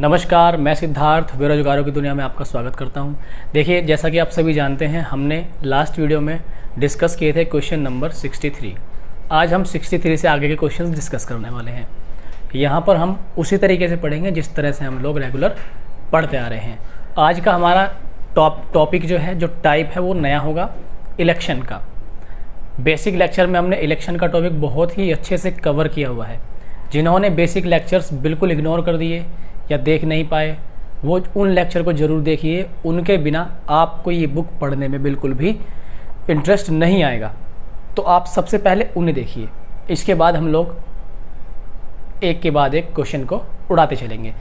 नमस्कार, मैं सिद्धार्थ बेरोजगारों की दुनिया में आपका स्वागत करता हूं। देखिए, जैसा कि आप सभी जानते हैं, हमने लास्ट वीडियो में डिस्कस किए थे क्वेश्चन नंबर 63। आज हम 63 से आगे के क्वेश्चंस डिस्कस करने वाले हैं। यहां पर हम उसी तरीके से पढ़ेंगे जिस तरह से हम लोग रेगुलर पढ़ते आ रहे हैं। आज का हमारा टॉपिक जो है, जो टाइप है, वो नया होगा इलेक्शन का। बेसिक लेक्चर में हमने इलेक्शन का टॉपिक बहुत ही अच्छे से कवर किया हुआ है। जिन्होंने बेसिक लेक्चर्स बिल्कुल इग्नोर कर दिए या देख नहीं पाए, वो उन लेक्चर को ज़रूर देखिए। उनके बिना आपको ये बुक पढ़ने में बिल्कुल भी इंटरेस्ट नहीं आएगा। तो आप सबसे पहले उन्हें देखिए, इसके बाद हम लोग एक के बाद एक क्वेश्चन को उड़ाते चलेंगे,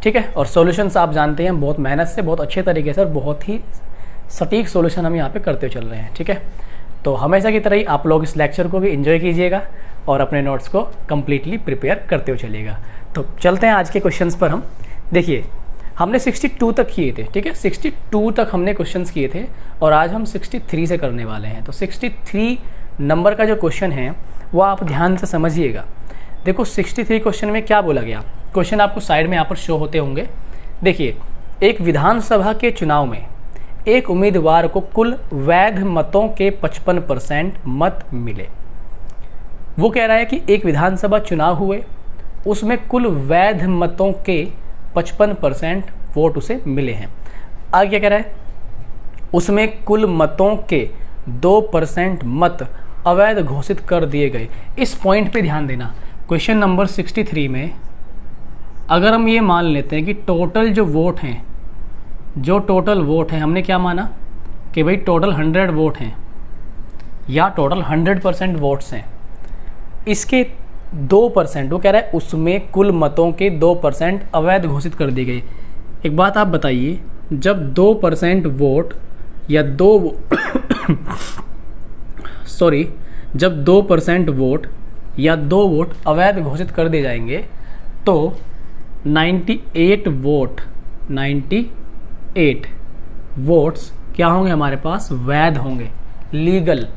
ठीक है। और सॉल्यूशंस आप जानते हैं, बहुत मेहनत से, बहुत अच्छे तरीके से और बहुत ही सटीक सॉल्यूशन हम यहाँ पे करते चल रहे हैं, ठीक है। तो हमेशा की तरह ही आप लोग इस लेक्चर को भी एंजॉय कीजिएगा और अपने नोट्स को कम्प्लीटली प्रिपेयर करते हुए चलिएगा। तो चलते हैं आज के क्वेश्चंस पर। हम देखिए, हमने 62 तक किए थे, ठीक है। 62 तक हमने क्वेश्चंस किए थे और आज हम 63 से करने वाले हैं। तो 63 नंबर का जो क्वेश्चन है वो आप ध्यान से समझिएगा। देखो, 63 क्वेश्चन में क्या बोला गया। क्वेश्चन आपको साइड में यहाँ पर शो होते होंगे। देखिए, एक विधानसभा के चुनाव में एक उम्मीदवार को कुल वैध मतों के 55% मत मिले। वो कह रहा है कि एक विधानसभा चुनाव हुए, उसमें कुल वैध मतों के 55% वोट उसे मिले हैं। आगे क्या कह रहा है, उसमें कुल मतों के 2% मत अवैध घोषित कर दिए गए। इस पॉइंट पे ध्यान देना। क्वेश्चन नंबर 63 में अगर हम ये मान लेते हैं कि टोटल जो वोट हैं, हमने क्या माना कि भाई टोटल 100 वोट हैं या टोटल 100% वोट्स हैं, इसके 2%, वो कह रहा है उसमें कुल मतों के 2% अवैध घोषित कर दिए गए। एक बात आप बताइए, जब 2% वोट या जब 2% वोट या 2 वोट अवैध घोषित कर दिए जाएंगे तो 98 वोट्स क्या होंगे हमारे पास, वैध होंगे, लीगल।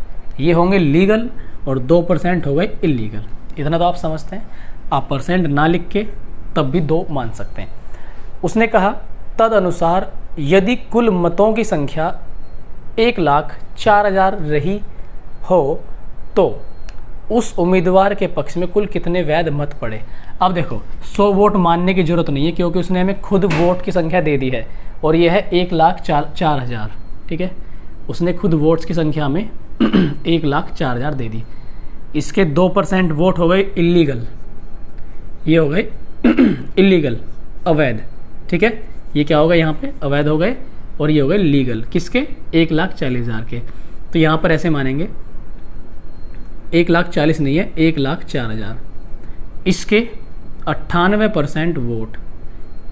ये होंगे लीगल और 2% हो गए इलीगल। इतना तो आप समझते हैं। आप परसेंट ना लिख के तब भी 2 मान सकते हैं। उसने कहा, तद अनुसार यदि कुल मतों की संख्या 1,04,000 रही हो तो उस उम्मीदवार के पक्ष में कुल कितने वैध मत पड़े। अब देखो, 100 वोट मानने की जरूरत नहीं है क्योंकि उसने हमें खुद वोट की संख्या दे दी है और यह है 1,04,000, ठीक है। उसने खुद वोट्स की संख्या में 1,04,000 दे दी। इसके 2% वोट हो गए इलीगल, ये हो गए इलीगल, अवैध, ठीक है। ये क्या होगा, यहाँ पे अवैध हो गए और ये हो गए लीगल। किसके, 1,40,000 के। तो यहाँ पर ऐसे मानेंगे 1,40,000 नहीं है, 1,04,000। इसके 98% वोट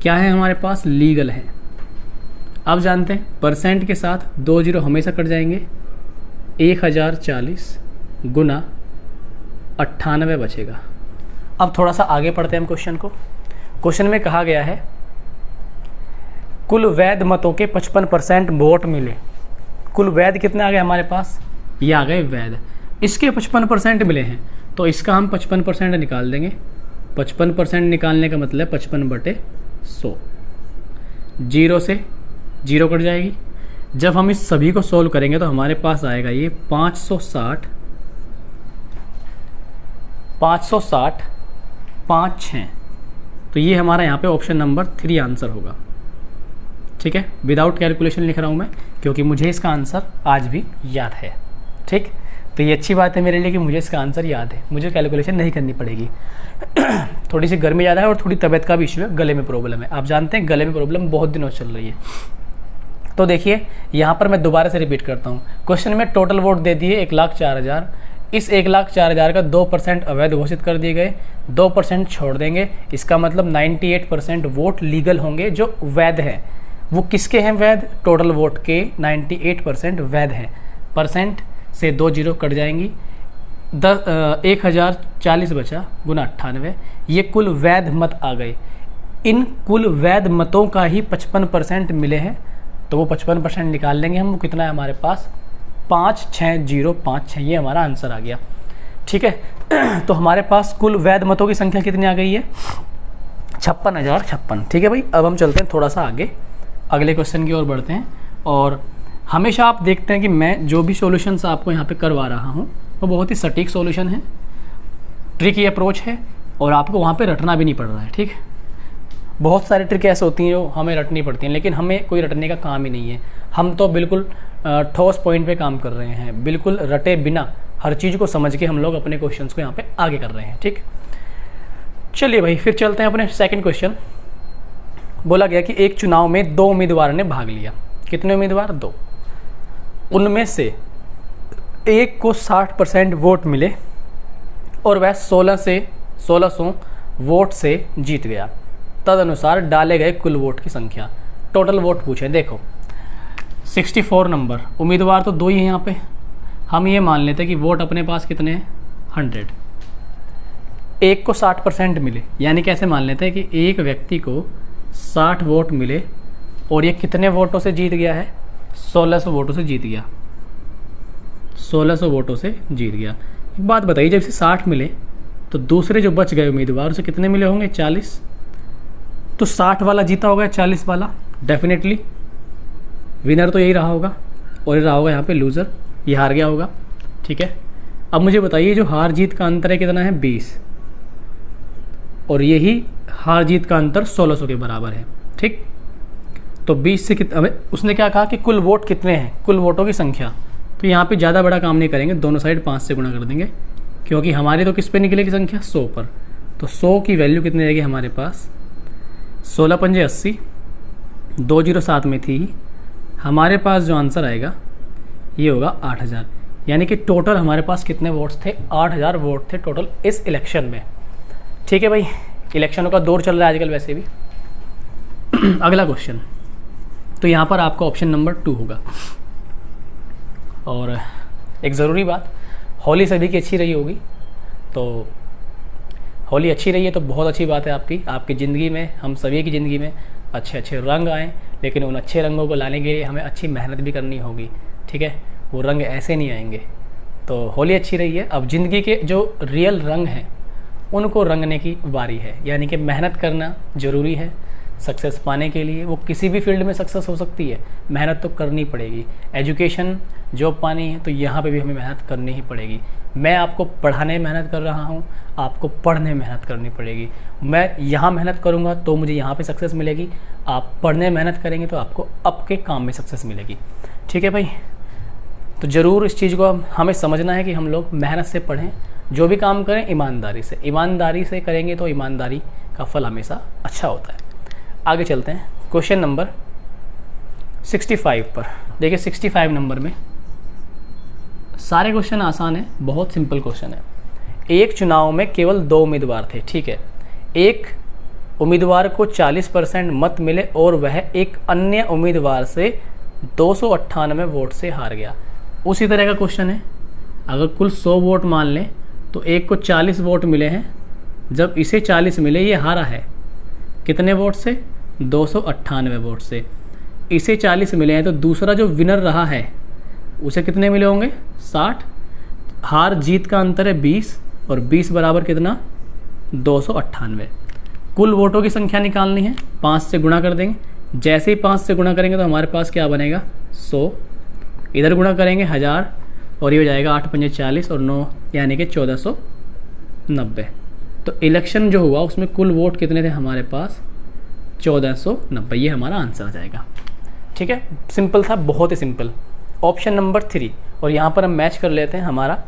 क्या है हमारे पास, लीगल है। आप जानते हैं परसेंट के साथ 2 जीरो हमेशा कट जाएंगे। 1,040 गुना 98 बचेगा। अब थोड़ा सा आगे पढ़ते हैं हम क्वेश्चन को। क्वेश्चन में कहा गया है कुल वैध मतों के 55% वोट मिले। कुल वैध कितने आ गए हमारे पास, ये आ गए वैध। इसके 55% मिले हैं तो इसका हम 55% निकाल देंगे। 55% निकालने का मतलब 55/100। 0 से 0 कट जाएगी। जब हम इस सभी को सोल्व करेंगे तो हमारे पास आएगा ये 560 5 6। तो ये हमारा यहाँ पे ऑप्शन नंबर 3 आंसर होगा, ठीक है। विदाउट कैलकुलेशन लिख रहा हूँ मैं क्योंकि मुझे इसका आंसर आज भी याद है, ठीक। तो ये अच्छी बात है मेरे लिए कि मुझे इसका आंसर याद है, मुझे कैलकुलेशन नहीं करनी पड़ेगी। थोड़ी सी गर्मी ज़्यादा है और थोड़ी तबीयत का भी इशू है, गले में प्रॉब्लम है। आप जानते हैं गले में प्रॉब्लम बहुत दिनों से चल रही है। तो देखिए, यहाँ पर मैं दोबारा से रिपीट करता हूँ। क्वेश्चन में टोटल वोट दे दिए 1,04,000। इस 1,04,000 का 2% अवैध घोषित कर दिए गए, 2% छोड़ देंगे। इसका मतलब 98% वोट लीगल होंगे जो वैध हैं। वो किसके हैं वैध, टोटल वोट के 98% वैध हैं। परसेंट से 2 जीरो कट जाएंगी। 1,040 बचा गुना 98, ये कुल वैध मत आ गए। इन कुल वैध मतों का ही 55% मिले हैं तो वो 55% निकाल लेंगे हम। वो कितना है हमारे पास, 56056, ये हमारा आंसर आ गया, ठीक है। तो हमारे पास कुल वैध मतों की संख्या कितनी आ गई है, 56,056। ठीक है भाई, अब हम चलते हैं थोड़ा सा आगे, अगले क्वेश्चन की ओर बढ़ते हैं। और हमेशा आप देखते हैं कि मैं जो भी सॉल्यूशंस आपको यहाँ पे करवा रहा हूँ वो बहुत ही सटीक सॉल्यूशन है, ट्रिकी अप्रोच है, और आपको वहाँ पे रटना भी नहीं पड़ रहा है। ठीक, बहुत सारी ट्रिक ऐसे होती हैं जो हमें रटनी पड़ती हैं, लेकिन हमें कोई रटने का काम ही नहीं है। हम तो बिल्कुल ठोस पॉइंट पे काम कर रहे हैं, बिल्कुल रटे बिना हर चीज़ को समझ के हम लोग अपने क्वेश्चंस को यहाँ पे आगे कर रहे हैं। ठीक, चलिए भाई फिर चलते हैं अपने सेकंड क्वेश्चन। बोला गया कि एक चुनाव में 2 उम्मीदवार ने भाग लिया। कितने उम्मीदवार? 2। उनमें से एक को 60% वोट मिले और वह 1600 वोट से जीत गया। तदनुसार डाले गए कुल वोट की संख्या। टोटल वोट पूछे। देखो 64 नंबर, उम्मीदवार तो 2 ही हैं यहाँ पे। हम ये मान लेते हैं कि वोट अपने पास कितने हैं? 100। एक को 60% मिले, यानी कैसे मान लेते हैं कि एक व्यक्ति को 60 वोट मिले और ये कितने वोटों से जीत गया है? 1600 वोटों से जीत गया। 1600 वोटों से जीत गया। एक बात बताइए, जब इसे 60 मिले तो दूसरे जो बच गए उम्मीदवार उसे कितने मिले होंगे? 40। तो 60 वाला जीता होगा, 40 वाला डेफिनेटली विनर तो यही रहा होगा, और ये रहा होगा यहाँ पे लूज़र, ये हार गया होगा। ठीक है, अब मुझे बताइए जो हार जीत का अंतर है कितना है? 20, और यही हार जीत का अंतर 1600 के बराबर है। ठीक, तो 20 से कितना, उसने क्या कहा कि कुल वोट कितने हैं, कुल वोटों की संख्या। तो यहाँ पे ज़्यादा बड़ा काम नहीं करेंगे, दोनों साइड 5 से गुणा कर देंगे, क्योंकि हमारी तो किस पे निकलेगी संख्या? 100 पर। तो 100 की वैल्यू कितनी रहेगी हमारे पास? 16 पंजे 80, 2 0 7 में थी। हमारे पास जो आंसर आएगा ये होगा 8000। यानी कि टोटल हमारे पास कितने वोट्स थे? 8000 वोट थे टोटल इस इलेक्शन में। ठीक है भाई, इलेक्शनों का दौर चल रहा है आजकल वैसे भी। अगला क्वेश्चन, तो यहाँ पर आपका ऑप्शन नंबर 2 होगा। और एक ज़रूरी बात, होली सभी की अच्छी रही होगी, तो होली अच्छी रही है तो बहुत अच्छी बात है आपकी ज़िंदगी में, हम सभी की ज़िंदगी में अच्छे अच्छे रंग आएँ। लेकिन उन अच्छे रंगों को लाने के लिए हमें अच्छी मेहनत भी करनी होगी। ठीक है, वो रंग ऐसे नहीं आएंगे। तो होली अच्छी रही है, अब ज़िंदगी के जो रियल रंग हैं उनको रंगने की बारी है। यानी कि मेहनत करना ज़रूरी है सक्सेस पाने के लिए। वो किसी भी फील्ड में सक्सेस हो सकती है, मेहनत तो करनी पड़ेगी। एजुकेशन जॉब पानी है तो यहाँ पे भी हमें मेहनत करनी ही पड़ेगी। मैं आपको पढ़ाने में मेहनत कर रहा हूँ, आपको पढ़ने में मेहनत करनी पड़ेगी। मैं यहाँ मेहनत करूँगा तो मुझे यहाँ पे सक्सेस मिलेगी, आप पढ़ने में मेहनत करेंगे तो आपको आपके काम में सक्सेस मिलेगी। ठीक है भाई, तो ज़रूर इस चीज़ को हमें समझना है कि हम लोग मेहनत से पढ़ें, जो भी काम करें ईमानदारी से करेंगे तो ईमानदारी का फल हमेशा अच्छा होता है। आगे चलते हैं क्वेश्चन नंबर 65 पर। देखिए 65 नंबर में सारे क्वेश्चन आसान है, बहुत सिंपल क्वेश्चन है। एक चुनाव में केवल 2 उम्मीदवार थे। ठीक है, एक उम्मीदवार को 40% मत मिले और वह एक अन्य उम्मीदवार से 298 वोट से हार गया। उसी तरह का क्वेश्चन है, अगर कुल 100 वोट मान लें तो एक को 40 वोट मिले हैं, जब इसे 40 मिले ये हारा है कितने वोट से? 298 वोट से। इसे 40 मिले हैं तो दूसरा जो विनर रहा है उसे कितने मिले होंगे? 60। हार जीत का अंतर है 20, और 20 बराबर कितना? 298। कुल वोटों की संख्या निकालनी है, 5 से गुणा कर देंगे। जैसे ही 5 से गुणा करेंगे तो हमारे पास क्या बनेगा? 100। इधर गुणा करेंगे 1000, और ये हो जाएगा 8 पंजे 40 और 9 यानी कि 1490। तो इलेक्शन जो हुआ उसमें कुल वोट कितने थे हमारे पास? 1490। ये हमारा आंसर आ जाएगा। ठीक है, सिंपल था, बहुत ही सिंपल। ऑप्शन नंबर 3, और यहाँ पर हम मैच कर लेते हैं, हमारा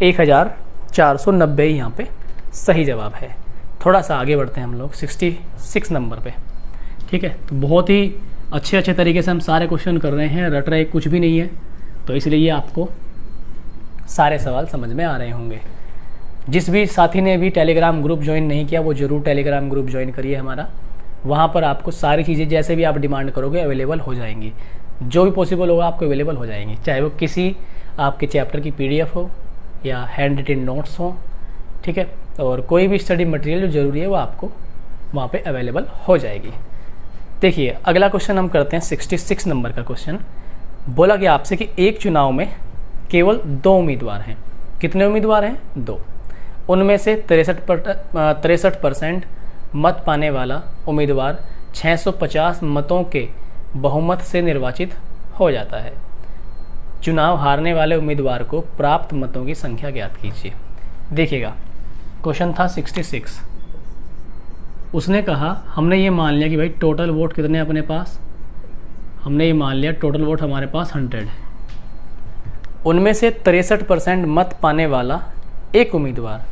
1490 यहाँ पे सही जवाब है। थोड़ा सा आगे बढ़ते हैं हम लोग 66 नंबर पे। ठीक है, तो बहुत ही अच्छे तरीके से हम सारे क्वेश्चन कर रहे हैं, रट रहे कुछ भी नहीं है, तो इसलिए ये आपको सारे सवाल समझ में आ रहे होंगे। जिस भी साथी ने भी टेलीग्राम ग्रुप ज्वाइन नहीं किया वो ज़रूर टेलीग्राम ग्रुप ज्वाइन करिए हमारा। वहाँ पर आपको सारी चीज़ें जैसे भी आप डिमांड करोगे अवेलेबल हो जाएंगी, जो भी पॉसिबल होगा आपको अवेलेबल हो जाएंगी, चाहे वो किसी आपके चैप्टर की PDF हो या हैंड रिटन नोट्स हो। ठीक है, और कोई भी स्टडी मटेरियल जो ज़रूरी है वो आपको वहाँ पे अवेलेबल हो जाएगी। देखिए अगला क्वेश्चन हम करते हैं 66 नंबर का क्वेश्चन। बोला गया आपसे कि एक चुनाव में केवल 2 उम्मीदवार हैं। कितने उम्मीदवार हैं? 2। उनमें से 63% मत पाने वाला उम्मीदवार 650 मतों के बहुमत से निर्वाचित हो जाता है। चुनाव हारने वाले उम्मीदवार को प्राप्त मतों की संख्या ज्ञात कीजिए। देखिएगा, क्वेश्चन था 66। उसने कहा, हमने ये मान लिया कि भाई टोटल वोट कितने हैं अपने पास, हमने ये मान लिया टोटल वोट हमारे पास 100 है। उनमें से 63% मत पाने वाला एक उम्मीदवार।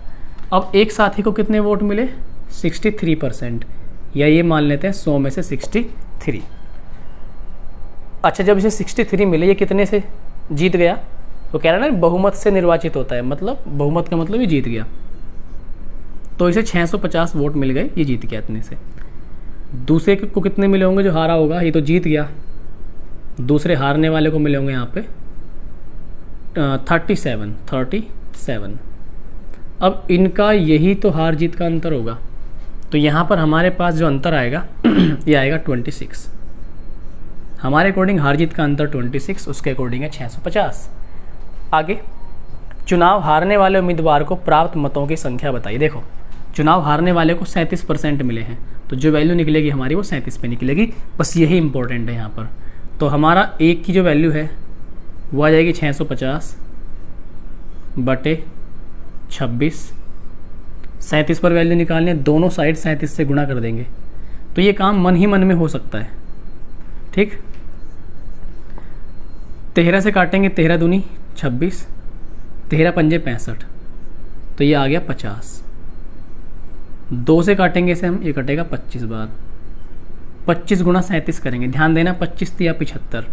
अब एक साथी को कितने वोट मिले, 63%, या ये मान लेते हैं 100 में से 63। अच्छा, जब इसे 63 मिले, ये कितने से जीत गया? तो कह रहा है ना बहुमत से निर्वाचित होता है, मतलब बहुमत का मतलब ये जीत गया। तो इसे 650 वोट मिल गए, ये जीत गया इतने से। दूसरे को कितने मिले होंगे जो हारा होगा, ये तो जीत गया। दूसरे हारने वाले को मिले होंगे यहाँ पे 37। अब इनका यही तो हार जीत का अंतर होगा, तो यहाँ पर हमारे पास जो अंतर आएगा ये आएगा 26। हमारे अकॉर्डिंग हार जीत का अंतर 26, उसके अकॉर्डिंग है 650। आगे, चुनाव हारने वाले उम्मीदवार को प्राप्त मतों की संख्या बताइए। देखो, चुनाव हारने वाले को 37% मिले हैं, तो जो वैल्यू निकलेगी हमारी वो 37 पे निकलेगी। बस यही इंपॉर्टेंट है यहाँ पर। तो हमारा एक की जो वैल्यू है वो आ जाएगी 650 बटे 26। 37 पर वैल्यू निकालनी है, दोनों साइड 37 से गुणा कर देंगे, तो ये काम मन ही मन में हो सकता है। ठीक, 13 से काटेंगे, 13 दूनी 26, 13 पंजे 65, तो ये आ गया 50। 2 से काटेंगे इसे हम, ये कटेगा 25 बार। 25 गुणा 37 करेंगे, ध्यान देना 25 या 75,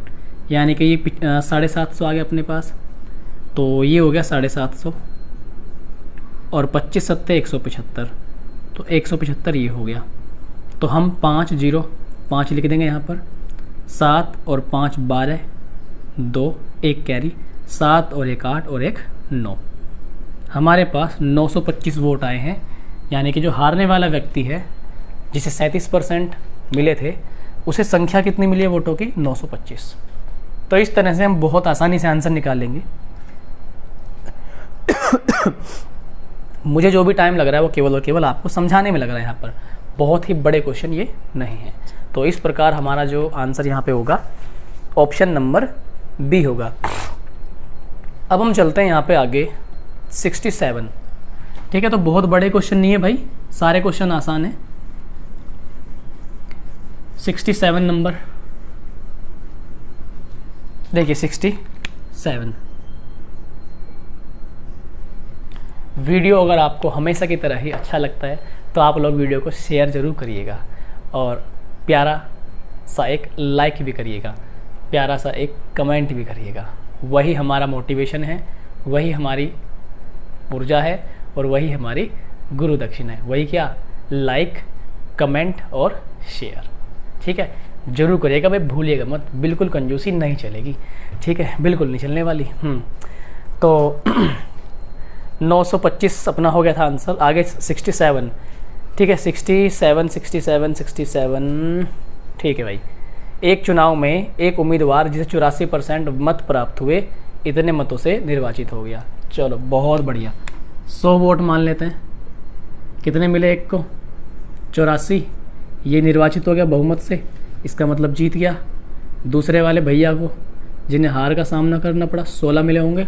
यानी कि ये 750 आ गया अपने पास। तो ये हो गया 750 और 25 सत्ते 175, तो 175 ये हो गया। तो हम 5 लिख देंगे यहाँ पर। 7 और 5 12, 2 1 कैरी, 7 और 1 8 और 1 9। हमारे पास 925 वोट आए हैं, यानी कि जो हारने वाला व्यक्ति है जिसे 37% मिले थे, उसे संख्या कितनी मिली है वोटों की, 925। तो इस तरह से हम बहुत आसानी से आंसर निकाल लेंगे। मुझे जो भी टाइम लग रहा है वो केवल और केवल आपको समझाने में लग रहा है, यहाँ पर बहुत ही बड़े क्वेश्चन ये नहीं है। तो इस प्रकार हमारा जो आंसर यहाँ पे होगा ऑप्शन नंबर बी होगा। अब हम चलते हैं यहाँ पे आगे 67। ठीक है, तो बहुत बड़े क्वेश्चन नहीं है भाई, सारे क्वेश्चन आसान है। 67 नंबर देखिए, 67। वीडियो अगर आपको हमेशा की तरह ही अच्छा लगता है तो आप लोग वीडियो को शेयर ज़रूर करिएगा और प्यारा सा एक लाइक भी करिएगा, प्यारा सा एक कमेंट भी करिएगा। वही हमारा मोटिवेशन है, वही हमारी ऊर्जा है और वही हमारी गुरु दक्षिणा है। वही क्या, लाइक, कमेंट और शेयर। ठीक है, जरूर करिएगा भाई, भूलिएगा मत, बिल्कुल कंजूसी नहीं चलेगी। ठीक है, बिल्कुल नहीं चलने वाली। तो 925 अपना हो गया था आंसर। आगे 67। ठीक है, 67। ठीक है भाई, एक चुनाव में एक उम्मीदवार जिसे 84% मत प्राप्त हुए इतने मतों से निर्वाचित हो गया। चलो बहुत बढ़िया, 100 वोट मान लेते हैं। कितने मिले एक को, 84, ये निर्वाचित हो गया बहुमत से, इसका मतलब जीत गया। दूसरे वाले भैया को जिन्हें हार का सामना करना पड़ा 16 मिले होंगे।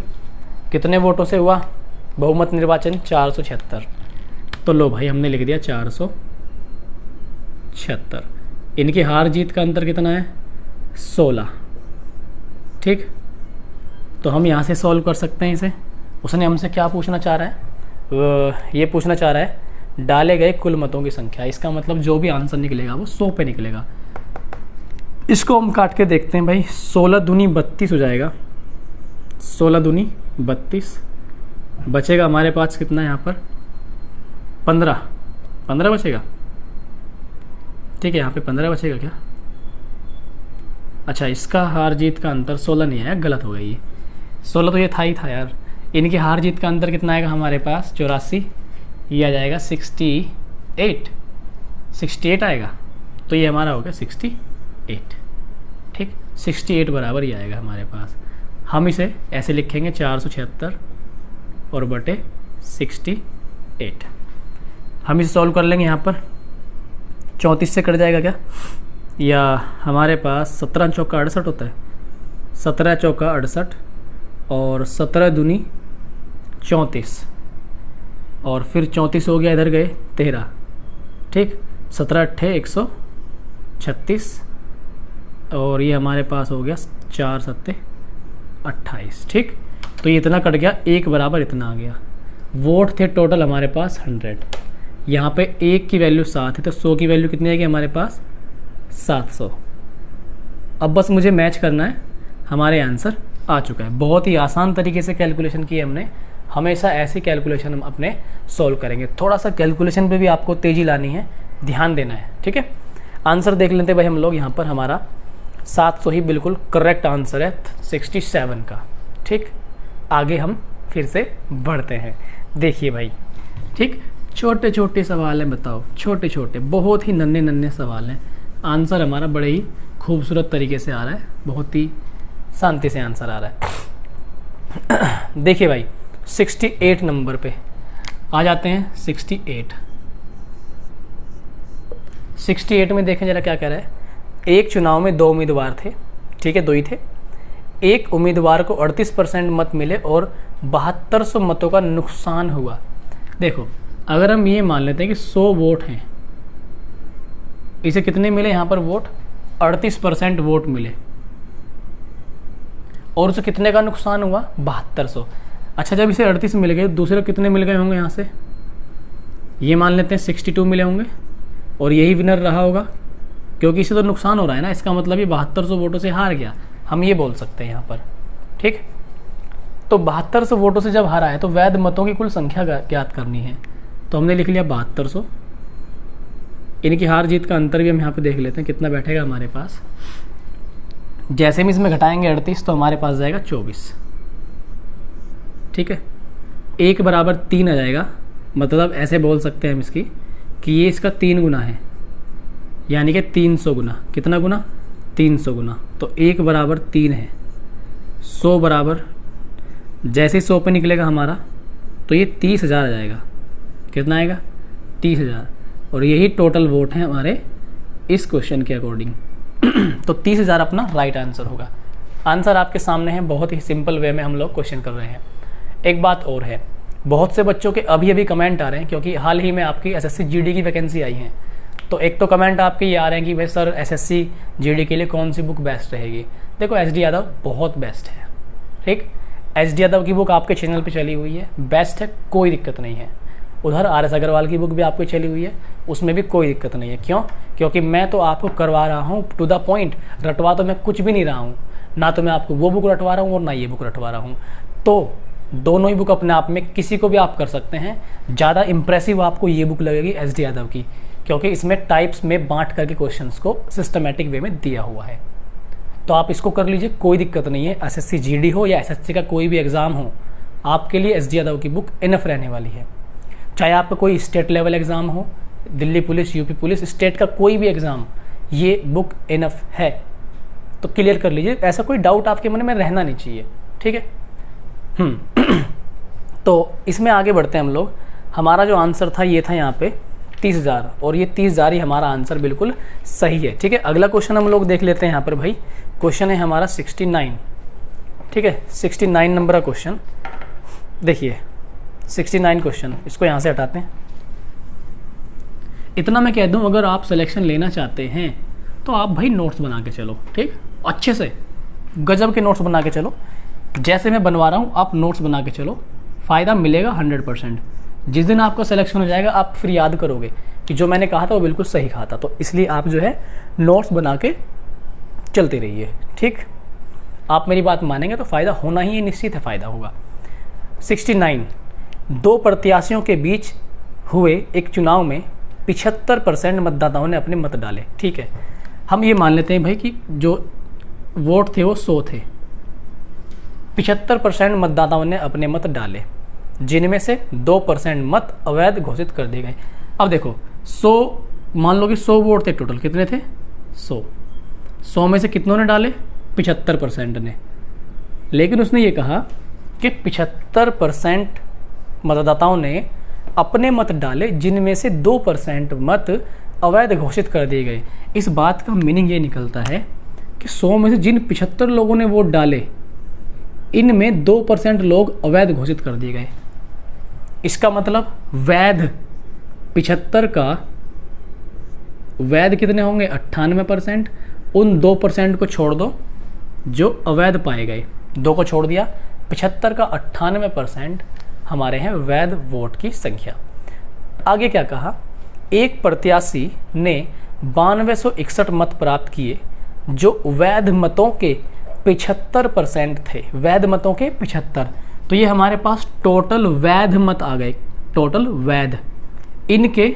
कितने वोटों से हुआ बहुमत निर्वाचन, 476। तो लो भाई, हमने लिख दिया 476। इनकी हार जीत का अंतर कितना है, 16। ठीक, तो हम यहाँ से सॉल्व कर सकते हैं इसे। उसने हमसे क्या पूछना चाह रहा है, ये पूछना चाह रहा है डाले गए कुल मतों की संख्या। इसका मतलब जो भी आंसर निकलेगा वो 100 पे निकलेगा। इसको हम काट के देखते हैं भाई। 16 दूनी 32 हो जाएगा, 16 दूनी 32। बचेगा हमारे पास कितना यहाँ पर, 15 बचेगा। ठीक है, यहाँ पे 15 बचेगा क्या? अच्छा, इसका हार जीत का अंतर 16 नहीं आया, गलत हो गई ये। 16 तो ये था ही था यार। इनकी हार जीत का अंतर कितना आएगा हमारे पास, 84। ये आ जाएगा 68 आएगा। तो ये हमारा हो गया 68। ठीक, 68 बराबर ही आएगा हमारे पास। हम इसे ऐसे लिखेंगे 476 और बटे 68। हम इसे सॉल्व कर लेंगे यहाँ पर। 34 से कट जाएगा क्या, या हमारे पास 17 चौका 68 होता है, 17 चौका 68 और 17 दूनी 34 और फिर 34 हो गया, इधर गए 13, ठीक, 17 अट्ठे 136 और ये हमारे पास हो गया 4 सत्ते 28, ठीक। तो ये इतना कट गया, एक बराबर इतना आ गया। वोट थे टोटल हमारे पास 100, यहाँ पे एक की वैल्यू 7 है तो 100 की वैल्यू कितनी आएगी हमारे पास 700। अब बस मुझे मैच करना है, हमारे आंसर आ चुका है। बहुत ही आसान तरीके से कैलकुलेशन की है हमने, हमेशा ऐसी कैलकुलेशन हम अपने सॉल्व करेंगे। थोड़ा सा कैलकुलेशन पे भी आपको तेज़ी लानी है, ध्यान देना है, ठीक है। आंसर देख लेते भाई हम लोग, यहाँ पर हमारा 700 ही बिल्कुल करेक्ट आंसर है 67 का, ठीक। आगे हम फिर से बढ़ते हैं। देखिए भाई, ठीक, छोटे छोटे सवाल हैं, बताओ, छोटे छोटे बहुत ही नन्हे नन्हे सवाल हैं। आंसर हमारा बड़े ही खूबसूरत तरीके से आ रहा है, बहुत ही शांति से आंसर आ रहा है। देखिए भाई 68 नंबर पे आ जाते हैं। 68 में देखें जरा क्या कह रहा है। एक चुनाव में 2 उम्मीदवार थे, ठीक है, 2 ही थे। एक उम्मीदवार को 38% मत मिले और 7200 मतों का नुकसान हुआ। देखो अगर हम ये मान लेते हैं कि 100 वोट हैं, इसे कितने मिले यहाँ पर वोट, 38% वोट मिले और उसे कितने का नुकसान हुआ 7200। अच्छा, जब इसे 38 मिल गए, दूसरे कितने मिल गए होंगे यहाँ से, ये मान लेते हैं 62 मिले होंगे और यही विनर रहा होगा, क्योंकि इसे तो नुकसान हो रहा है ना, इसका मतलब ये 7200 वोटों से हार गया, हम ये बोल सकते हैं यहाँ पर, ठीक। तो 7200 वोटों से जब हारा है तो वैध मतों की कुल संख्या ज्ञात करनी है, तो हमने लिख लिया 7200। इनकी हार जीत का अंतर भी हम यहाँ पे देख लेते हैं कितना बैठेगा हमारे पास। जैसे हम इसमें घटाएंगे 38 तो हमारे पास जाएगा 24, ठीक है। 1 बराबर 3 आ जाएगा, मतलब ऐसे बोल सकते हैं हम इसकी कि ये इसका 3 गुना है, यानी कि 300 गुना। कितना गुना, 300 गुना। तो 1 बराबर 3 है, 100 बराबर, जैसे ही 100 पे निकलेगा हमारा तो ये 30,000 आ जाएगा। कितना आएगा 30,000, और यही टोटल वोट हैं हमारे इस क्वेश्चन के अकॉर्डिंग। तो 30,000 अपना राइट आंसर होगा। आंसर आपके सामने है, बहुत ही सिंपल वे में हम लोग क्वेश्चन कर रहे हैं। एक बात और है, बहुत से बच्चों के अभी अभी कमेंट आ रहे हैं, क्योंकि हाल ही में आपकी एसएससी जीडी की वैकेंसी आई है। तो एक तो कमेंट आपके ये आ रहे हैं कि भाई सर एसएससी जीडी के लिए कौन सी बुक बेस्ट रहेगी। देखो एचडी यादव बहुत बेस्ट है, ठीक। एचडी यादव की बुक आपके चैनल पे चली हुई है, बेस्ट है, कोई दिक्कत नहीं है। उधर आर.एस. अग्रवाल की बुक भी आपको चली हुई है, उसमें भी कोई दिक्कत नहीं है। क्यों? क्योंकि मैं तो आपको करवा रहा हूँ टू द पॉइंट, रटवा तो मैं कुछ भी नहीं रहा हूँ, ना तो मैं आपको वो बुक रटवा रहा हूँ और ना ये बुक रटवा रहा हूँ। तो दोनों ही बुक अपने आप में किसी को भी आप कर सकते हैं। ज़्यादा इंप्रेसिव आपको ये बुक लगेगी एचडी यादव की, क्योंकि इसमें टाइप्स में बांट करके क्वेश्चंस को सिस्टमेटिक वे में दिया हुआ है। तो आप इसको कर लीजिए, कोई दिक्कत नहीं है। एसएससी जीडी हो या एसएससी का कोई भी एग्ज़ाम हो, आपके लिए एचडी यादव की बुक इनफ रहने वाली है। चाहे आपका कोई स्टेट लेवल एग्ज़ाम हो, Delhi police, UP police, state का कोई भी एग्ज़ाम, ये बुक इनफ है। तो क्लियर कर लीजिए, ऐसा कोई डाउट आपके मन में रहना नहीं चाहिए, ठीक है। तो इसमें आगे बढ़ते हैं हम लोग। हमारा जो आंसर था ये था यहाँ पे 30,000, और ये 30,000 ही हमारा आंसर बिल्कुल सही है, ठीक है। अगला क्वेश्चन हम लोग देख लेते हैं यहाँ पर भाई। क्वेश्चन है हमारा 69, ठीक है, 69 नंबर का क्वेश्चन। देखिए 69 क्वेश्चन, इसको यहाँ से हटाते हैं। इतना मैं कह दूँ, अगर आप सिलेक्शन लेना चाहते हैं तो आप भाई नोट्स बना के चलो, ठीक, अच्छे से गजब के नोट्स बना के चलो। जैसे मैं बनवा रहा हूँ आप नोट्स बना के चलो, फ़ायदा मिलेगा 100%। जिस दिन आपका सिलेक्शन हो जाएगा आप फिर याद करोगे कि जो मैंने कहा था वो बिल्कुल सही कहा था। तो इसलिए आप जो है नोट्स बना के चलते रहिए, ठीक। आप मेरी बात मानेंगे तो फ़ायदा होना ही है, निश्चित है फ़ायदा होगा। 69, 2 प्रत्याशियों के बीच हुए एक चुनाव में 75% मतदाताओं ने अपने मत डाले, ठीक है। हम ये मान लेते हैं भाई कि जो वोट थे वो 100 थे, 75% मतदाताओं ने अपने मत डाले, जिनमें से 2% मत अवैध घोषित कर दिए गए। अब देखो 100, मान लो कि 100 वोट थे टोटल, कितने थे 100 में से कितनों ने डाले 75% ने। लेकिन उसने ये कहा कि 75% मतदाताओं ने अपने मत डाले, जिनमें से 2% मत अवैध घोषित कर दिए गए। इस बात का मीनिंग ये निकलता है कि 100 में से जिन 75 लोगों ने वोट डाले, इनमें 2% लोग अवैध घोषित कर दिए गए। इसका मतलब वैध 75 का वैध कितने होंगे? 98%। उन 2% को छोड़ दो जो अवैध पाए गए, 2 को छोड़ दिया, 75 का 98% हमारे हैं वैध वोट की संख्या। आगे क्या कहा? एक प्रत्याशी ने 9261 मत प्राप्त किए जो वैध मतों के 75% थे। वैध मतों के 75, तो ये हमारे पास टोटल वैध मत आ गए। टोटल वैध इनके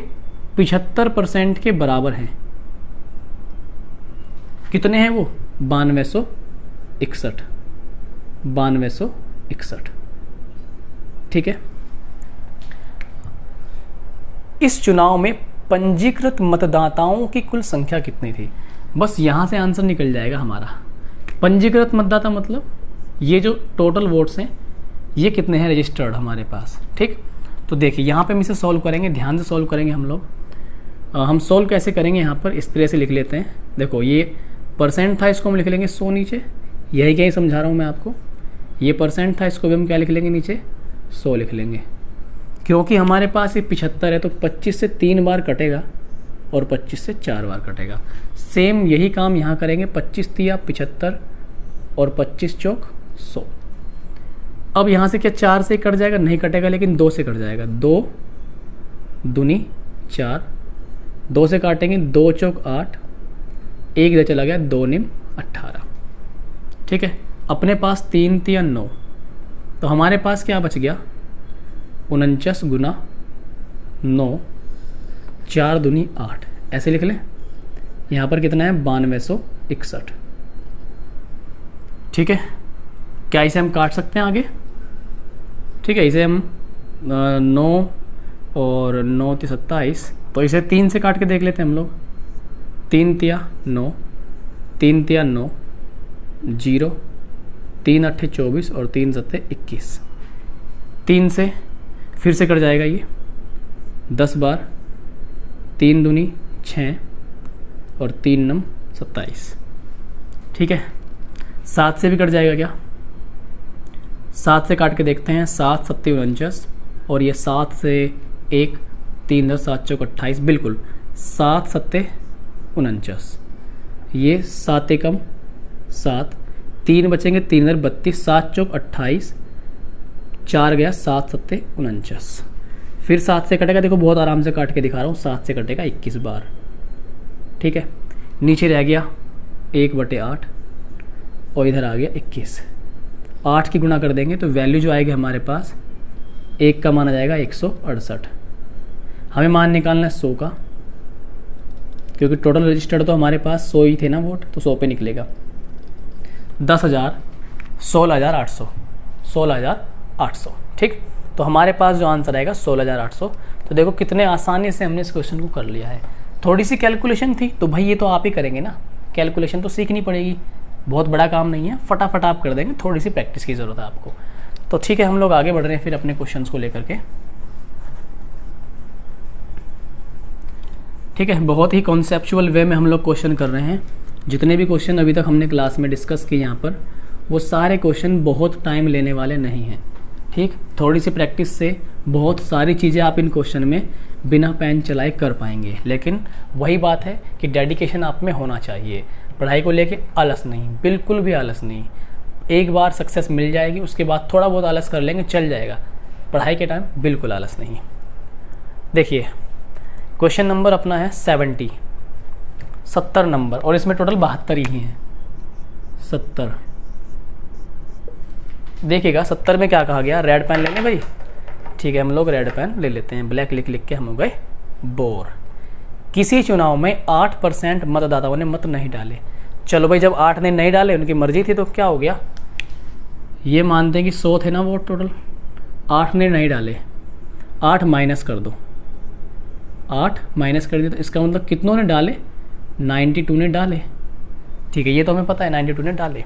75% के बराबर हैं। कितने हैं वो? 9261। 9261, ठीक है। इस चुनाव में पंजीकृत मतदाताओं की कुल संख्या कितनी थी? बस यहां से आंसर निकल जाएगा हमारा। पंजीकृत मतदाता मतलब ये जो टोटल वोट्स हैं ये कितने हैं रजिस्टर्ड हमारे पास, ठीक। तो देखिए यहाँ पे हम इसे सॉल्व करेंगे, ध्यान से सॉल्व करेंगे हम लोग। हम सॉल्व कैसे करेंगे? यहाँ पर इस तरह से लिख लेते हैं। देखो ये परसेंट था, इसको हम लिख लेंगे 100 नीचे, यही क्या समझा रहा हूँ मैं आपको। ये परसेंट था, इसको भी हम क्या लिख लेंगे? नीचे 100 लिख लेंगे, क्योंकि हमारे पास ये 75 है तो 25 से 3 बार कटेगा और 25 से 4 बार कटेगा। सेम यही काम यहाँ करेंगे, 25 तिया 75 और 25 चौक 100। अब यहाँ से क्या 4 से कट जाएगा? नहीं कटेगा, लेकिन 2 से कट जाएगा। 2 दूनी 4, 2 से काटेंगे, 2 चौक 8, 1 इधर चला गया, 2 निम 18, ठीक है। अपने पास 3 तिया 9, तो हमारे पास क्या बच गया? 49 गुना 9, 4 दूनी 8, ऐसे लिख लें। यहाँ पर कितना है? 9261, ठीक है। क्या इसे हम काट सकते हैं आगे? ठीक है, इसे हम 9 और 9 × 27, तो इसे 3 से काट के देख लेते हैं हम लोग। 3 तिया 9, 3 तिया 9, 0, 3 8 24 और 3 7 21। 3 से फिर से कट जाएगा ये 10 बार, 3 दूनी 6 और 3 9 27, ठीक है। 7 से भी कट जाएगा क्या? 7 से काट के देखते हैं। 7 7 49 और ये 7 से 1, 3 10 7 चौक 28, बिल्कुल 7 7 49। ये 7 एकम 7, 3 बचेंगे, 3 इधर 32, 7 चौक 28, 4 गया, 7 7 49। फिर 7 से कटेगा, देखो बहुत आराम से काट के दिखा रहा हूँ। 7 से कटेगा 21 बार, ठीक है। नीचे रह गया 1/8 और इधर आ गया 21। 8 की गुणा कर देंगे तो वैल्यू जो आएगी हमारे पास 1 का मान आ जाएगा 168। हमें मान निकालना है 100 का, क्योंकि टोटल रजिस्टर्ड तो हमारे पास 100 ही थे ना वोट, तो 100 पे निकलेगा। 10,000, 16,800, 16,800, ठीक। तो हमारे पास जो आंसर आएगा 16,800। तो देखो कितने आसानी से हमने इस क्वेश्चन को कर लिया है। थोड़ी सी कैलकुलेशन थी तो भाई ये तो आप ही करेंगे ना, कैलकुलेशन तो सीखनी पड़ेगी, बहुत बड़ा काम नहीं है, फटाफट आप कर देंगे। थोड़ी सी प्रैक्टिस की ज़रूरत है आपको। तो ठीक है, हम लोग आगे बढ़ रहे हैं फिर अपने क्वेश्चंस को लेकर के। ठीक है, बहुत ही कॉन्सेप्चुअल वे में हम लोग क्वेश्चन कर रहे हैं। जितने भी क्वेश्चन अभी तक हमने क्लास में डिस्कस किए यहाँ पर, वो सारे क्वेश्चन बहुत टाइम लेने वाले नहीं हैं। ठीक, थोड़ी सी प्रैक्टिस से बहुत सारी चीज़ें आप इन क्वेश्चन में बिना पेन चलाए कर पाएंगे। लेकिन वही बात है कि डेडिकेशन आप में होना चाहिए। पढ़ाई को लेके आलस नहीं, बिल्कुल भी आलस नहीं। एक बार सक्सेस मिल जाएगी, उसके बाद थोड़ा बहुत आलस कर लेंगे, चल जाएगा। पढ़ाई के टाइम बिल्कुल आलस नहीं। देखिए क्वेश्चन नंबर अपना है 70 नंबर, और इसमें टोटल 72 ही हैं। 70 देखिएगा, 70 में क्या कहा गया, रेड पेन लेंगे भाई। ठीक है, हम लोग रेड पेन ले लेते हैं। ब्लैक लिख लिख के हम हो गए बोर। किसी चुनाव में 8% मतदाताओं ने मत नहीं डाले। चलो भाई, जब 8 ने नहीं डाले, उनकी मर्जी थी, तो क्या हो गया, ये मानते हैं कि 100 थे ना वोट टोटल, 8 ने नहीं डाले, 8 माइनस कर दो, 8 माइनस कर दिया, तो इसका मतलब कितनों ने डाले, 92 ने डाले। ठीक है, ये तो हमें पता है 92 ने डाले।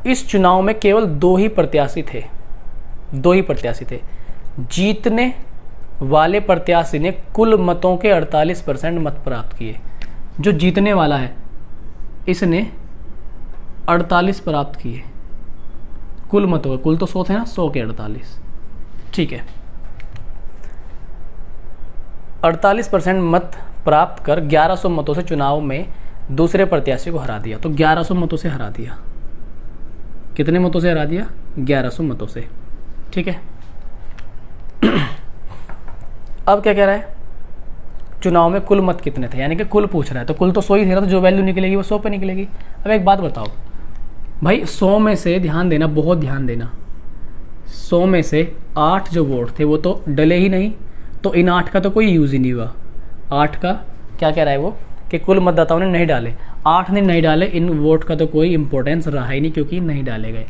इस चुनाव में केवल 2 ही प्रत्याशी थे, 2 ही प्रत्याशी थे। जीतने वाले प्रत्याशी ने कुल मतों के 48% मत प्राप्त किए। जो जीतने वाला है इसने 48 प्राप्त किए कुल मतों के, कुल तो 100 थे ना, 100 के 48, ठीक है। 48% मत प्राप्त कर 1100 मतों से चुनाव में दूसरे प्रत्याशी को हरा दिया। तो 1100 मतों से हरा दिया। कितने मतों से हरा दिया? 1100 मतों से, ठीक है। अब क्या कह रहा है? चुनाव में कुल मत कितने थे, यानी कि कुल पूछ रहा है, तो कुल तो 100 ही थे ना, तो जो वैल्यू निकलेगी वो 100 पे निकलेगी। अब एक बात बताओ भाई, 100 में से, ध्यान देना, बहुत ध्यान देना, 100 में से 8 जो वोट थे वो तो डले ही नहीं, तो इन 8 का तो कोई यूज़ ही नहीं हुआ। 8 का क्या कह रहा है वो कि कुल मतदाताओं ने नहीं डाले, 8 ने नहीं डाले, इन वोट का तो कोई इंपॉर्टेंस रहा ही नहीं क्योंकि नहीं डाले गए।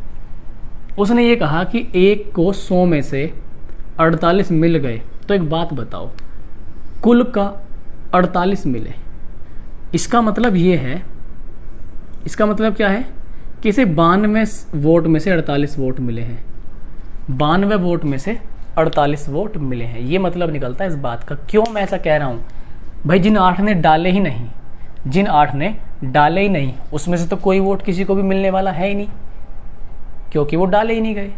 उसने ये कहा कि एक को 100 में से 48 मिल गए। तो एक बात बताओ, कुल का 48 मिले, इसका मतलब ये है, इसका मतलब क्या है कि इसे 92 वोट में से 48 वोट मिले हैं। 92 वोट में से 48 वोट मिले हैं, ये मतलब निकलता है इस बात का। क्यों मैं ऐसा कह रहा हूँ भाई? जिन 8 ने डाले ही नहीं, जिन 8 ने डाले ही नहीं, उसमें से तो कोई वोट किसी को भी मिलने वाला है ही नहीं, क्योंकि वो डाले ही नहीं गए।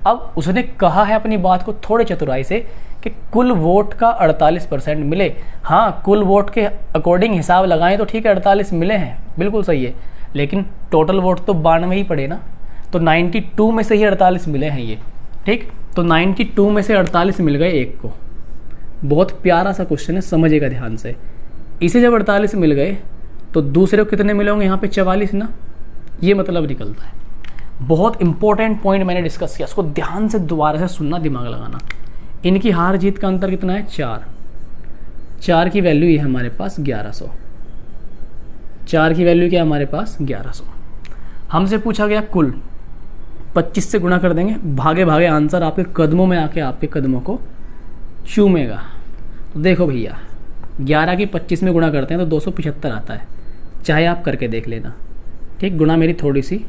अब उसने कहा है अपनी बात को थोड़े चतुराई से कि कुल वोट का 48% मिले। हाँ, कुल वोट के अकॉर्डिंग हिसाब लगाएं तो ठीक है, 48 मिले हैं, बिल्कुल सही है, लेकिन टोटल वोट तो 92 ही पड़े ना, तो 92 में से ही 48 मिले हैं ये, ठीक। तो 92 में से 48 मिल गए एक को। बहुत प्यारा सा क्वेश्चन है, समझिएगा ध्यान से। इसे जब 48 मिल गए तो दूसरे को कितने मिले होंगे? यहाँ पे 44 ना, ये मतलब निकलता है। बहुत इंपॉर्टेंट पॉइंट मैंने डिस्कस किया, उसको ध्यान से दोबारा से सुनना, दिमाग लगाना। इनकी हार जीत का अंतर कितना है? 4। 4 की वैल्यू ये है हमारे पास 1100। 4 की वैल्यू क्या है हमारे पास? 1100। हमसे पूछा गया कुल, 25 से गुणा कर देंगे, भागे भागे आंसर आपके कदमों में आके आपके कदमों को चूमेगा। तो देखो भैया, 11 की 25 में गुणा करते हैं तो 275 आता है, चाहे आप करके देख लेना, ठीक। गुणा मेरी थोड़ी सी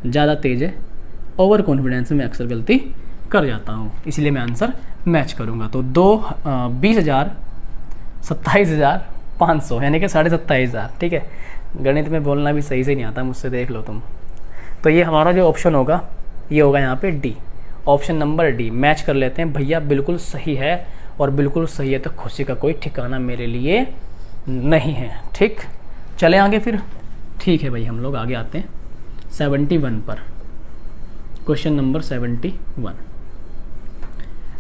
ज़्यादा तेज है, ओवर कॉन्फिडेंस में अक्सर गलती कर जाता हूँ, इसलिए मैं आंसर मैच करूँगा। तो 20,000 27,500 यानी कि 27,500, ठीक है। गणित में बोलना भी सही से नहीं आता मुझसे, देख लो तुम। तो ये हमारा जो ऑप्शन होगा ये होगा यहाँ पे D, option number D. Match कर लेते हैं भैया, बिल्कुल सही है, और बिल्कुल सही है तो खुशी का कोई ठिकाना मेरे लिए नहीं है, ठीक। चले आगे फिर, ठीक है भाई, हम लोग आगे आते हैं 71 पर, क्वेश्चन नंबर 71।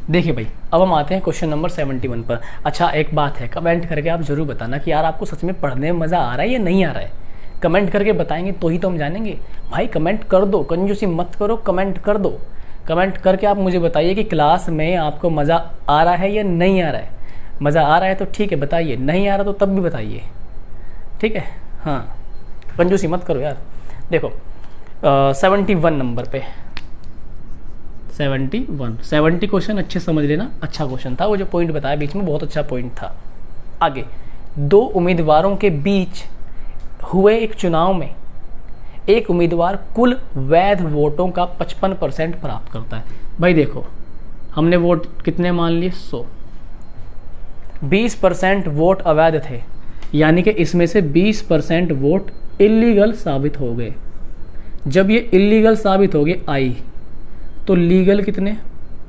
देखिए भाई, अब हम आते हैं क्वेश्चन नंबर 71 पर। अच्छा एक बात है, कमेंट करके आप ज़रूर बताना कि यार आपको सच में पढ़ने में मज़ा आ रहा है या नहीं आ रहा है। कमेंट करके बताएंगे तो ही तो हम जानेंगे। भाई कमेंट कर दो, कंजूसी मत करो, कमेंट कर दो। कमेंट करके आप मुझे बताइए कि क्लास में आपको मज़ा आ रहा है या नहीं आ रहा है। मज़ा आ रहा है तो ठीक है बताइए, नहीं आ रहा तो तब भी बताइए, ठीक है। हाँ, कंजूसी मत करो यार। देखो 71 नंबर पे, 70 क्वेश्चन अच्छे समझ लेना, अच्छा क्वेश्चन था। वो जो पॉइंट बताया बीच में, बहुत अच्छा पॉइंट था। आगे, 2 उम्मीदवारों के बीच हुए एक चुनाव में एक उम्मीदवार कुल वैध वोटों का 55% प्राप्त करता है। भाई देखो, हमने वोट कितने मान लिए? 100। 20% वोट अवैध थे, यानी कि इसमें से 20% वोट इलीगल साबित हो गए। जब ये इलीगल साबित हो गए आई, तो लीगल कितने?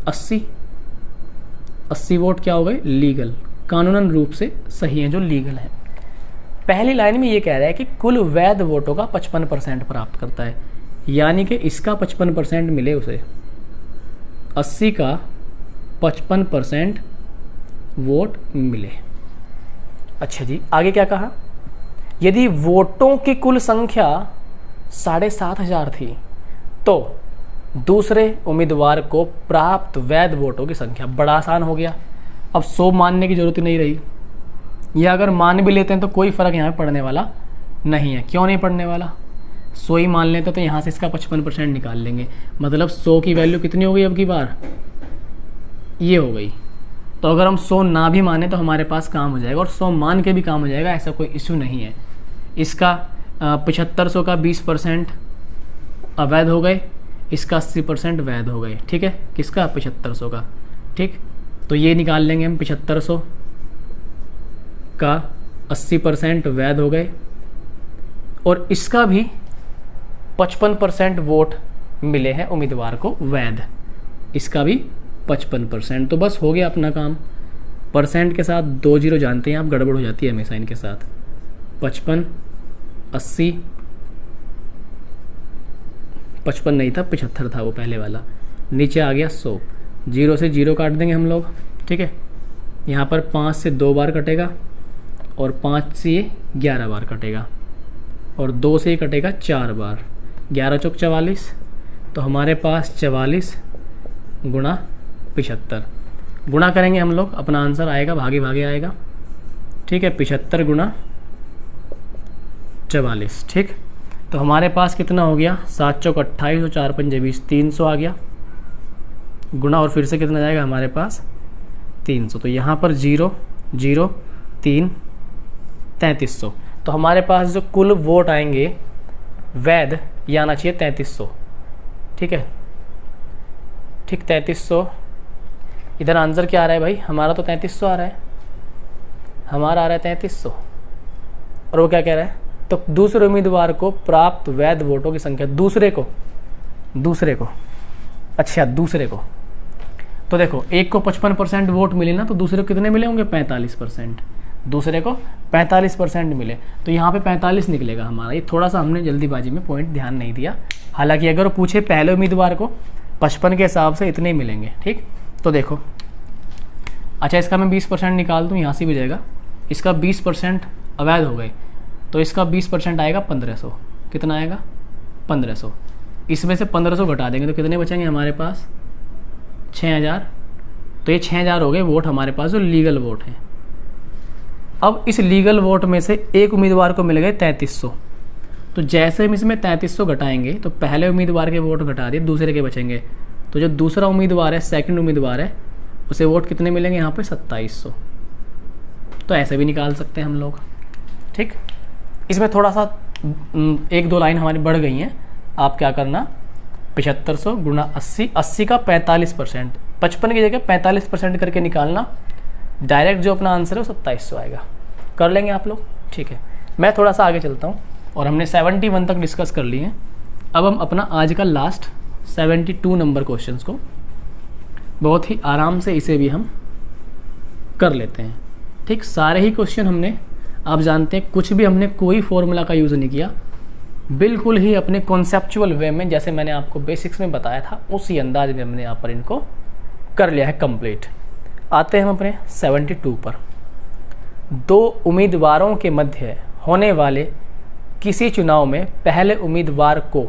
80 वोट क्या हो गए? लीगल, कानूनन रूप से सही हैं, जो लीगल हैं। पहली लाइन में ये कह रहा है कि कुल वैध वोटों का 55% प्राप्त करता है, यानी कि इसका 55% मिले उसे। 80 का 55% वोट मिले। अच्छा जी, आगे क्या कहा? यदि वोटों की कुल संख्या 7,500 थी तो दूसरे उम्मीदवार को प्राप्त वैध वोटों की संख्या। बड़ा आसान हो गया, अब 100 मानने की जरूरत नहीं रही, या अगर मान भी लेते हैं तो कोई फ़र्क यहाँ पे पड़ने वाला नहीं है। क्यों नहीं पड़ने वाला? 100 ही मान लेते तो यहाँ से इसका 55% निकाल लेंगे, मतलब 100 की वैल्यू कितनी हो गई अब की बार? ये हो गई। तो अगर हम 100 ना भी माने तो हमारे पास काम हो जाएगा, और 100 मान के भी काम हो जाएगा, ऐसा कोई इशू नहीं है। इसका 7500 का 20% अवैध हो गए, इसका 80% वैध हो गए, ठीक है। किसका? 7500 का, ठीक। तो ये निकाल लेंगे हम 7500 का 80% वैध हो गए, और इसका भी 55% वोट मिले हैं उम्मीदवार को वैध, इसका भी 55%। तो बस हो गया अपना काम। परसेंट के साथ 2 जीरो जानते हैं आप, गड़बड़ हो जाती है हमेशा इनके साथ। 55, 80, 55 नहीं था, 75 था वो पहले वाला, नीचे आ गया 100। जीरो से जीरो काट देंगे हम लोग, ठीक है। यहाँ पर 5 से 2 बार कटेगा, और 5 से ये 11 बार कटेगा, और 2 से ही कटेगा 4 बार। 11 चौक 44, तो हमारे पास 44 गुणा 75 गुणा करेंगे हम लोग, अपना आंसर आएगा भागे भागे आएगा, ठीक है। 75 गुणा 44, ठीक। तो हमारे पास कितना हो गया, 7 चौक 28 और 4 पंजे 20, 300 आ गया गुणा, और फिर से कितना जाएगा हमारे पास 300। तो यहाँ पर 0 0 3 3300। तो हमारे पास जो कुल वोट आएंगे वैध, ये आना चाहिए 3300, ठीक है। ठीक 3300। इधर आंसर क्या आ रहा है भाई, हमारा तो 3300 आ रहा है, हमारा आ रहा है 3300, और वो क्या कह रहा है, तो दूसरे उम्मीदवार को प्राप्त वैध वोटों की संख्या, दूसरे को अच्छा दूसरे को, तो देखो एक को 55% वोट मिले ना, तो दूसरे को कितने मिले होंगे, 45%। दूसरे को 45% मिले, तो यहाँ पे 45 निकलेगा हमारा। ये थोड़ा सा हमने जल्दीबाजी में पॉइंट ध्यान नहीं दिया, हालांकि अगर वो पूछे पहले उम्मीदवार को 55 के हिसाब से इतने ही मिलेंगे, ठीक। तो देखो, अच्छा इसका मैं 20% निकाल दूँ, यहाँ से भी जाएगा, इसका 20% अवैध हो गए, तो इसका 20% आएगा 1500। कितना आएगा, 1500। इसमें से 1500 घटा देंगे तो कितने बचेंगे हमारे पास, 6000। तो ये 6000 हो गए वोट हमारे पास जो लीगल वोट हैं। अब इस लीगल वोट में से एक उम्मीदवार को मिल गए 3300, तो जैसे हम इसमें 3300 घटाएंगे तो पहले उम्मीदवार के वोट घटा दिए, दूसरे के बचेंगे, तो जो दूसरा उम्मीदवार है, सेकंड उम्मीदवार है, उसे वोट कितने मिलेंगे यहाँ पे 2700। तो ऐसे भी निकाल सकते हैं हम लोग, ठीक। इसमें थोड़ा सा 1-2 लाइन हमारी बढ़ गई हैं, आप क्या करना, 7500 गुणा 80, 80 का 45%, 55 की जगह 45% करके निकालना, डायरेक्ट जो अपना आंसर है वो 2700 आएगा। कर लेंगे आप लोग, ठीक है। मैं थोड़ा सा आगे चलता हूँ, और हमने 71 तक डिस्कस कर लिए हैं। अब हम अपना आज का लास्ट 72 नंबर क्वेश्चंस को बहुत ही आराम से इसे भी हम कर लेते हैं, ठीक। सारे ही क्वेश्चन हमने, आप जानते हैं, कुछ भी हमने कोई फॉर्मूला का यूज़ नहीं किया, बिल्कुल ही अपने कॉन्सेप्चुअल वे में, जैसे मैंने आपको बेसिक्स में बताया था उसी अंदाज में हमने यहाँ पर इनको कर लिया है कंप्लीट। आते हैं हम अपने 72 पर। 2 उम्मीदवारों के मध्य होने वाले किसी चुनाव में पहले उम्मीदवार को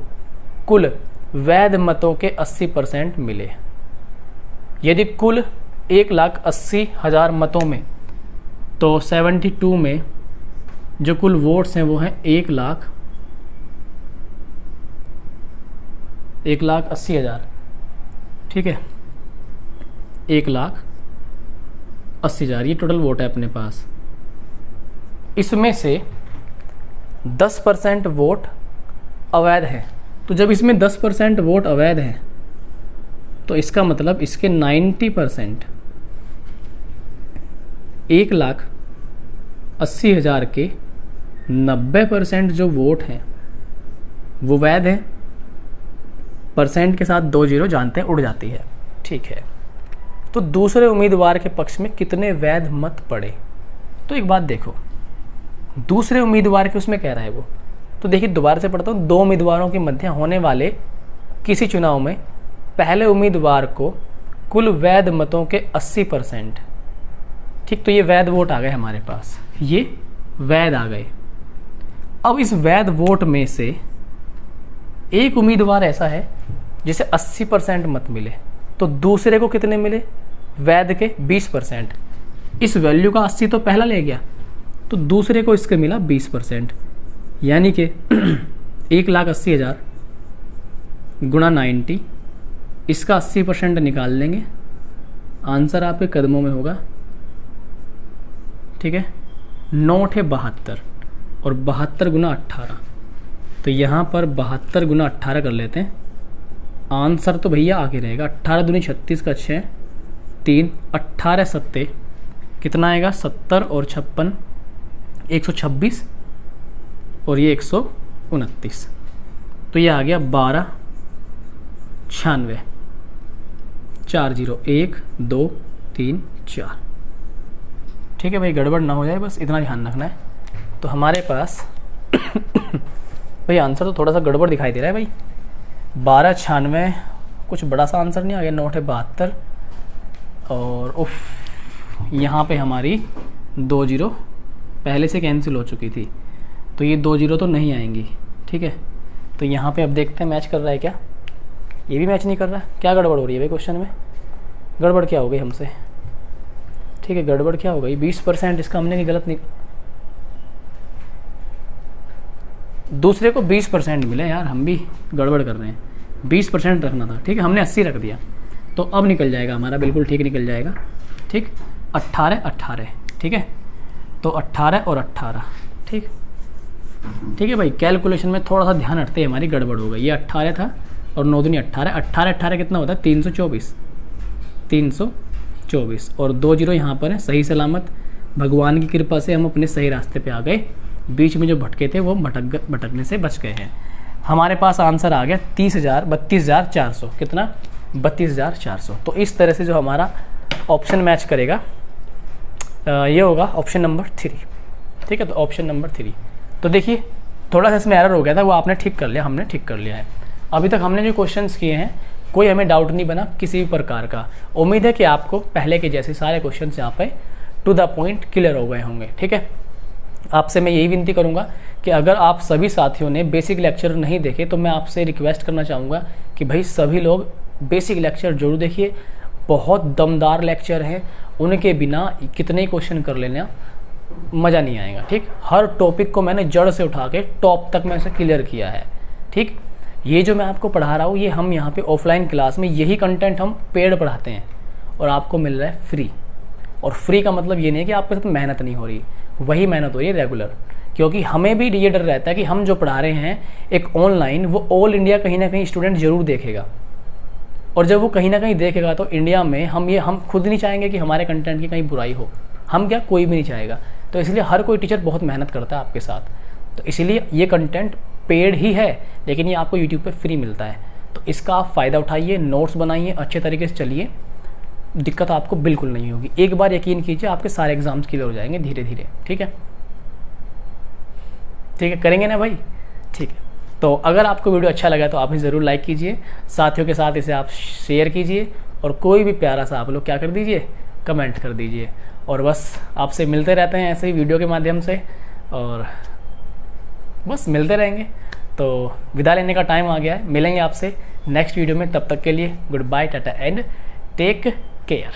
कुल वैध मतों के 80% मिले। यदि कुल 1,80,000 मतों में, तो 72 में जो कुल वोट्स हैं वो हैं 1,80,000, ठीक है। 1,80,000 ये टोटल वोट है अपने पास। इसमें से 10% वोट अवैध है, तो जब इसमें 10% वोट अवैध हैं तो इसका मतलब इसके 90%, 1,80,000 के 90% जो वोट हैं वो वैध हैं। परसेंट के साथ 2 जीरो जानते हैं उड़ जाती है, ठीक है। तो दूसरे उम्मीदवार के पक्ष में कितने वैध मत पड़े, तो एक बात देखो, दूसरे उम्मीदवार के उसमें कह रहा है वो, तो देखिए दोबारा से पढ़ता हूँ। 2 उम्मीदवारों के मध्य होने वाले किसी चुनाव में पहले उम्मीदवार को कुल वैध मतों के 80%, ठीक। तो ये वैध वोट आ गए हमारे पास, ये वैध आ गए। अब इस वैध वोट में से एक उम्मीदवार ऐसा है जिसे 80% मत मिले, तो दूसरे को कितने मिले, वैध के 20%। इस वैल्यू का 80 तो पहला ले गया, तो दूसरे को इसके मिला 20%, यानी कि 1,80,000 गुणा 90, इसका 80% निकाल लेंगे, आंसर आपके कदमों में होगा, ठीक है। 9 × 72 और 72 गुना 18, तो यहाँ पर 72 गुना 18 कर लेते हैं, आंसर तो भैया आगे रहेगा। 18 दूनी 36 का 6, 3, 18 सत्ते कितना आएगा, 70 और 56 126 और ये 129, तो ये आ गया 12 96 4 0 1 2 3 4। ठीक है भाई, गड़बड़ ना हो जाए, बस इतना ध्यान रखना है। तो हमारे पास भाई आंसर तो थोड़ा सा गड़बड़ दिखाई दे रहा है भाई, 12 96 कुछ बड़ा सा आंसर नहीं आ गया, 9 है 72 और उफ यहाँ पे हमारी 2 0 पहले से कैंसिल हो चुकी थी, तो ये 2 0 तो नहीं आएंगी। ठीक है, तो यहाँ पे अब देखते हैं मैच कर रहा है क्या, ये भी मैच नहीं कर रहा, क्या गड़बड़ हो रही है भाई क्वेश्चन में, गड़बड़ क्या हो गई हमसे। ठीक है, गड़बड़ क्या हो गई, 20% इसका हमने गलत नहीं, दूसरे को 20% मिले यार, हम भी गड़बड़ कर रहे हैं, 20% रखना था। ठीक है, हमने 80 रख दिया, तो अब निकल जाएगा हमारा, बिल्कुल ठीक निकल जाएगा। ठीक, 18 18, ठीक है, तो 18 और 18। ठीक ठीक है भाई, कैलकुलेशन में थोड़ा सा ध्यान रखते हैं, हमारी गड़बड़ हो गई, ये 18 था और 9 दूनी 18, 18 18 कितना होता है, 324 324 और 2 0 यहाँ पर है, सही सलामत भगवान की कृपा से हम अपने सही रास्ते पे आ गए, बीच में जो भटके थे वो भटकने से बच गए हैं। हमारे पास आंसर आ गया 32,400, कितना, 32,400। तो इस तरह से जो हमारा ऑप्शन मैच करेगा ये होगा ऑप्शन नंबर 3। ठीक है, तो ऑप्शन नंबर 3, तो देखिए थोड़ा सा इसमें एरर हो गया था, वो आपने ठीक कर लिया, हमने ठीक कर लिया है। अभी तक हमने जो क्वेश्चंस किए हैं कोई हमें डाउट नहीं बना किसी भी प्रकार का। उम्मीद है कि आपको पहले के जैसे सारे क्वेश्चंस यहाँ पे टू द पॉइंट क्लियर हो गए होंगे। ठीक है, आपसे मैं यही विनती करूँगा कि अगर आप सभी साथियों ने बेसिक लेक्चर नहीं देखे तो मैं आपसे रिक्वेस्ट करना चाहूँगा कि भाई सभी लोग बेसिक लेक्चर जरूर देखिए, बहुत दमदार लेक्चर हैं, उनके बिना कितने क्वेश्चन कर लेना मज़ा नहीं आएगा। ठीक, हर टॉपिक को मैंने जड़ से उठा के टॉप तक मैं इसे क्लियर किया है। ठीक, ये जो मैं आपको पढ़ा रहा हूँ ये हम यहाँ पे ऑफलाइन क्लास में यही कंटेंट हम पेड पढ़ाते हैं और आपको मिल रहा है फ्री। और फ्री का मतलब ये नहीं है कि आपके साथ मेहनत नहीं हो रही, वही मेहनत हो रही है रेगुलर, क्योंकि हमें भी ये डर रहता है कि हम जो पढ़ा रहे हैं एक ऑनलाइन, वो ऑल इंडिया कहीं ना कहीं स्टूडेंट जरूर देखेगा, और जब वो कहीं ना कहीं देखेगा तो इंडिया में हम खुद नहीं चाहेंगे कि हमारे कंटेंट की कहीं बुराई हो, हम क्या, कोई भी नहीं चाहेगा। तो इसलिए हर कोई टीचर बहुत मेहनत करता है आपके साथ, तो इसीलिए ये कंटेंट पेड ही है लेकिन ये आपको यूट्यूब पे फ्री मिलता है। तो इसका आप फ़ायदा उठाइए, नोट्स बनाइए, अच्छे तरीके से चलिए, दिक्कत आपको बिल्कुल नहीं होगी। एक बार यकीन कीजिए आपके सारे एग्जाम्स क्लियर हो जाएंगे धीरे धीरे। ठीक है, ठीक है, करेंगे ना भाई। ठीक है, तो अगर आपको वीडियो अच्छा लगा तो आप इसे ज़रूर लाइक कीजिए, साथियों के साथ इसे आप शेयर कीजिए, और कोई भी प्यारा सा आप लोग क्या कर दीजिए, कमेंट कर दीजिए। और बस आपसे मिलते रहते हैं ऐसे ही वीडियो के माध्यम से, और बस मिलते रहेंगे। तो विदा लेने का टाइम आ गया है, मिलेंगे आपसे नेक्स्ट वीडियो में, तब तक के लिए goodbye, tata and take care.